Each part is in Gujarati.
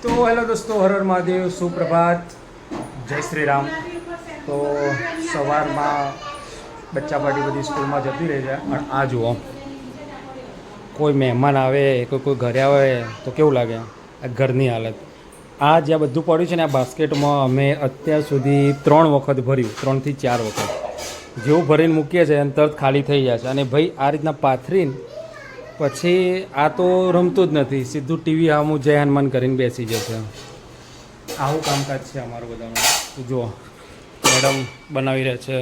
તો હેલો દોસ્તો, હર હર મહાદેવ, સુપ્રભાત, જય શ્રી રામ. તો સવારમાં બચ્ચા પાર્ટી બધી સ્કૂલમાં જતી રહી છે અને આ જુઓ, કોઈ મહેમાન આવે કોઈ ઘરે આવે તો કેવું લાગે આ ઘરની હાલત. આ જ્યાં બધું પડ્યું છે ને આ બાસ્કેટમાં અમે અત્યાર સુધી 3 વખત ભર્યું, 3 થી 4 વખત. જેવું ભરીને મૂકીએ છીએ અને તરત ખાલી થઈ જાય છે. અને ભાઈ આ રીતના પાથરીને પછી આ તો રમતું જ નથી, સીધું ટીવી સામું જય હનુમાન કરીને બેસી જશે. આવું કામકાજ છે અમારું બધાનું. જુઓ, મેડમ બનાવી રહ્યા છે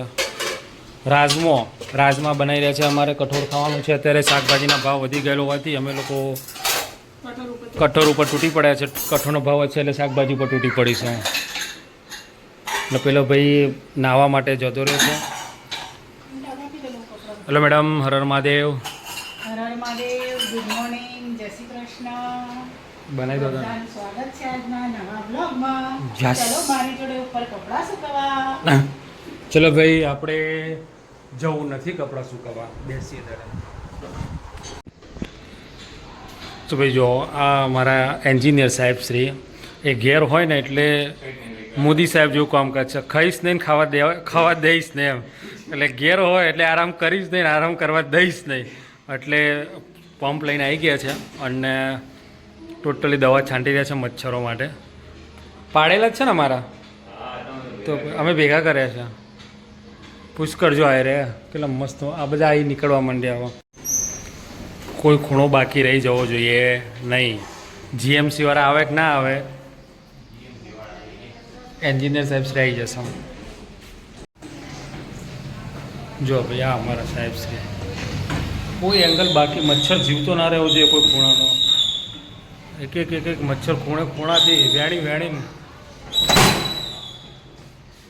રાજમા બનાવી રહ્યા છે. અમારે કઠોળ ખાવાનું છે. અત્યારે શાકભાજીના ભાવ વધી ગયેલો હોવાથી અમે લોકો કઠોળ ઉપર તૂટી પડ્યા છે. કઠોળનો ભાવ છે એટલે શાકભાજી ઉપર તૂટી પડી છે. એટલે પેલો ભાઈ નાહવા માટે જતો રહ્યો છે. Hello madam, Har Har Mahadev. Har Har Mahadev, good morning, જય શ્રી કૃષ્ણ. બનાવી દો. બધાનું સ્વાગત છે આજના નવા બ્લોગમાં. Yes. ચલો મારી જોડે ઉપર કપડાં સુકવવા. ચલો ભાઈ, આપણે જવું નથી કપડાં સુકવવા, બેસીએ ત્યારે. તો ભાઈ જો, આ મારા એન્જિનિયર સાહેબ શ્રી એ ઘેર હોય ને એટલે મોદી સાહેબ જેવું કામકાજ છે. ખાઈશ નહીં ને ખાવા દઈશ ને એમ. એટલે ઘેર હોય એટલે આરામ કરીશ નહીં ને આરામ કરવા દઈશ નહીં. એટલે પંપ લઈને આવી ગયા છે અને ટોટલી દવા છાંટી રહ્યા છે મચ્છરો માટે. પાડેલા જ છે ને મારા, તો અમે ભેગા કર્યા છે. પુષ્કળ જો આવી રહ્યા કેટલા મસ્ત. આ બધા આવી નીકળવા માંડ્યા. હવે કોઈ ખૂણો બાકી રહી જવો જોઈએ નહીં. જીએમસી વાળા આવે કે ના આવે, એન્જિનિયર સાહેબ શ્રી આવી જશે. જો ભાઈ, આ અમારા સાહેબ શ્રી. કોઈ એંગલ બાકી, મચ્છર જીવતો ના રહેવો જોઈએ કોઈ ખૂણાનો. એક એક મચ્છર ખૂણાથી વેણી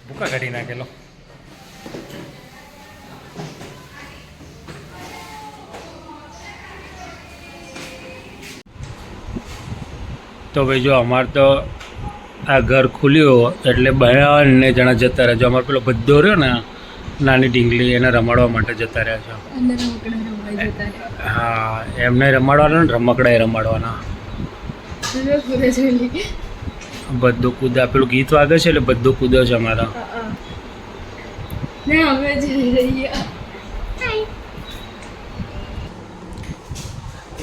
ભૂકા કાઢી નાખેલો. તો ભાઈ જો, અમારે તો આ ઘર ખુલ્યું એટલે બંને જણા જતા રહ્યા. જો અમારે પેલો બધો રહ્યો ને નાની ઢીંગલી, એને રમાડવા માટે જતા રહ્યા છે. હા, એમને રમાડવાના ને રમકડા રમાડવાના. બધું કૂદા, પેલું ગીત વાગે છે એટલે બધું કૂદે છે અમારા.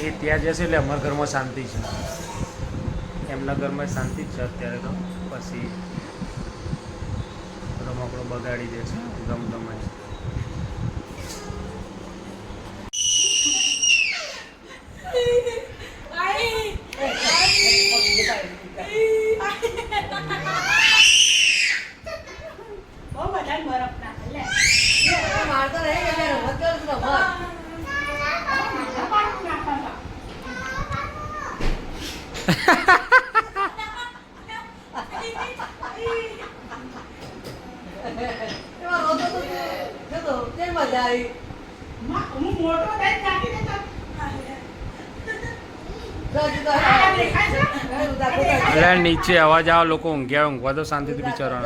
એ ત્યાં જશે એટલે અમારા ઘરમાં શાંતિ છે. એમના ઘરમાં શાંતિ જ છે અત્યારે તો. પછી રમકડો બગાડી દે છે ગમગમે. નીચે અવાજ આવે, લોકો ઊંઘવા તો શાંતિથી બિચારા.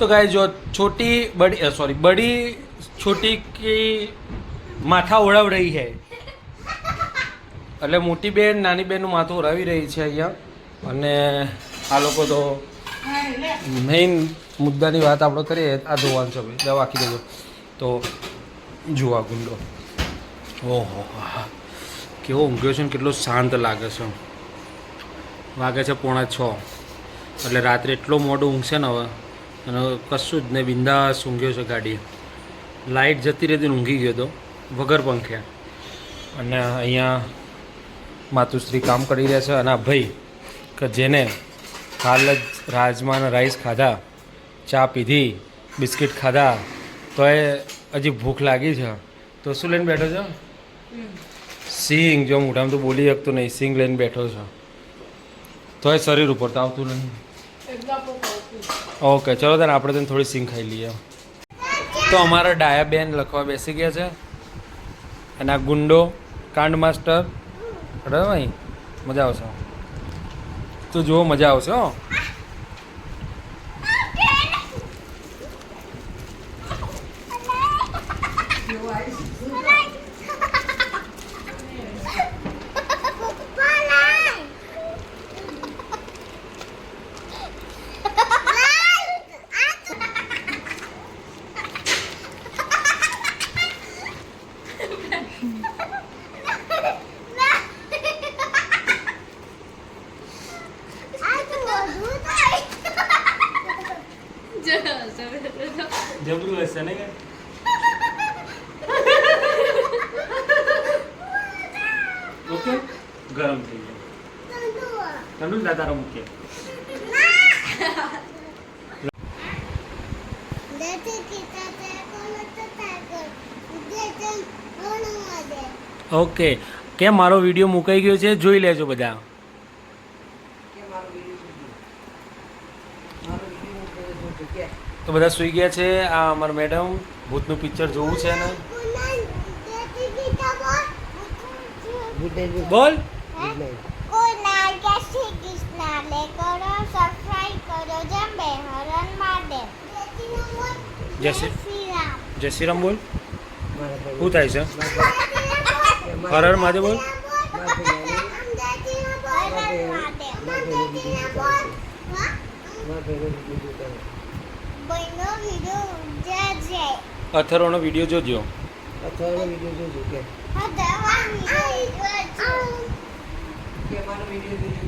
तो गाइस, जो बड़ी छोटी की माथा उड़ाव रही है. એટલે મોટી બેન નાની બેનનું માથું ઉડાવી રહી છે અહીંયા. અને આ લોકો તો મેઇન મુદ્દાની વાત આપણે કરીએ. આ જોવાનું છે ભાઈ, દવા આખી દેજો. તો જુઓ આ ગુંડો, ઓહો કેવો ઊંઘ્યો છે ને કેટલો શાંત લાગે છે. વાગે છે 5:45, એટલે રાત્રે એટલો મોડો ઊંઘશે ને હવે. અને કશું જ નહીં, બિંદાસ ઊંઘ્યો છે. ગાડી લાઇટ જતી રહેતી ઊંઘી ગયો હતો વગર પંખે. અને અહીંયા માતુશ્રી કામ કરી રહ્યા છે. અને આ ભાઈ કે જેને હાલ જ રાજમાના રાઈસ ખાધા, ચા પીધી, બિસ્કિટ ખાધા, તો એ હજી ભૂખ લાગી છે. તો શું લઈને બેઠો છો? સિંગ. જો મોઢામાં તો બોલી શકતો નહીં, સિંગ લઈને બેઠો છો. તો એ શરીર ઉપર તો આવતું નહીં. એટલે આપણે કહું. ઓકે ચલો then આપણે તેને થોડી સિંગ ખાઈ લઈએ. તો અમારા ડાયા બેન લખવા બેસી ગયા છે અને આ ગુંડો કાંડ માસ્ટર બરાબર ભાઈ મજા આવશે તો જુઓ મજા આવશે હો. જબરું હશે ને ઓકે ગરમ થઈ ગયો ઠંડુ દાદા મૂકે ઓકે કેમ મારો વિડીયો મુકાઈ ગયો છે જોઈ લેજો બધા. તો બધા સુઈ ગયા છે. આ અમારા મેડમ ભૂતનું પિક્ચર જોવું છે ને બોલ જય શ્રી રામ બોલ. શું થાય છે હરર મહાદેવ બોલ. અથર્વનો વિડીયો જોજો. કે મારો વિડીયો જોજો કે